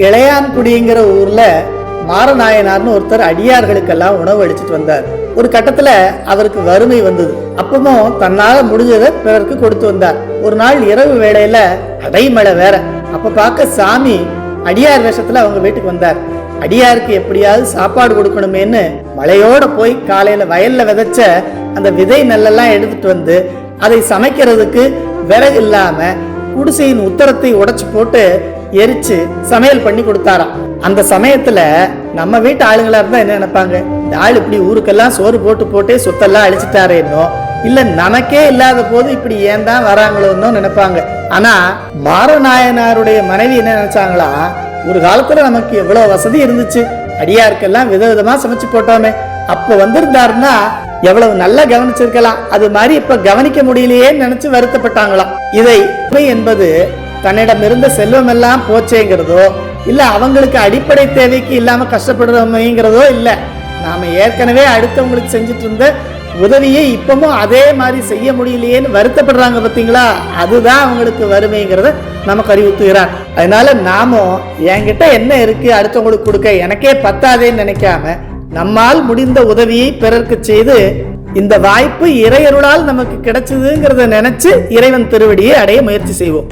இளையான்குடிங்கிற ஊர்ல மாரநாயனார்னு ஒருத்தர் அடியார்களுக்கெல்லாம் உணவு அளிச்சுட்டு வந்தார். ஒரு கட்டத்துல அவருக்கு வறுமை வந்தது. அப்பவும் தன்னால முடிஞ்சதை பிறருக்கு கொடுத்து வந்தார். ஒரு நாள் இரவு வேளையில அடைமழை வேற. அப்ப பார்க்க சாமி அடியார் வேஷத்துல அவங்க வீட்டுக்கு வந்தார். அடியாருக்கு எப்படியாவது சாப்பாடு கொடுக்கணுமேன்னு மழையோட போய் காலையில வயல்ல விதைச்ச அந்த விதை நெல்லெல்லாம் எடுத்துட்டு வந்து அதை சமைக்கிறதுக்கு விறகு இல்லாம குடிசையின் உத்தரத்தை உடைச்சு போட்டு எரிச்சு சமையல் பண்ணி கொடுத்தாராம். அந்த சமயத்துல நம்ம வீட்டு ஆளுங்களா இருந்தா என்ன நினைப்பாங்க? இந்த ஆள் இப்படி ஊருக்கெல்லாம் சோறு போட்டு போட்டே சொத்தெல்லாம் அழிச்சுட்டாரேன்னோ, இல்ல நமக்கே இல்லாத போது இப்படி ஏன் தான் வராங்களோன்னு நினைப்பாங்க. ஆனா மாரநாயனாருடைய மனைவி என்ன நினைச்சாங்களா, ஒரு காலத்துல நமக்கு எவ்வளவு வசதி இருந்துச்சு, அடியாருக்கெல்லாம் விதவிதமா சமைச்சு போட்டோமே, அப்ப வந்திருந்தாருன்னா எவ்வளவு நல்லா கவனிச்சிருக்கலாம், அது மாதிரி இப்ப கவனிக்க முடியலையே நினைச்சு வருத்தப்பட்டாங்களாம். இதை என்பது தன்னிடம் இருந்த செல்வம் எல்லாம் போச்சேங்கிறதோ, இல்ல அவங்களுக்கு அடிப்படை தேவைக்கு இல்லாம கஷ்டப்படுறோமேங்கிறதோ இல்ல, நாம ஏற்கனவே அடுத்தவங்களுக்கு செஞ்சுட்டு இருந்த உதவியை இப்பவும் அதே மாதிரி செய்ய முடியலையேன்னு வருத்தப்படுறாங்க பார்த்தீங்களா, அதுதான் அவங்களுக்கு வறுமைங்கிறத நமக்கு அறிவுறுத்துகிறார். அதனால நாமும் என்கிட்ட என்ன இருக்கு அடுத்தவங்களுக்கு கொடுக்க, எனக்கே பத்தாதேன்னு நினைக்காம நம்மால் முடிந்த உதவியை பிறருக்கு செய்து இந்த வாய்ப்பு இறையருளால் நமக்கு கிடைச்சதுங்கிறத நினைச்சு இறைவன் திருவடியை அடைய முயற்சி செய்வோம்.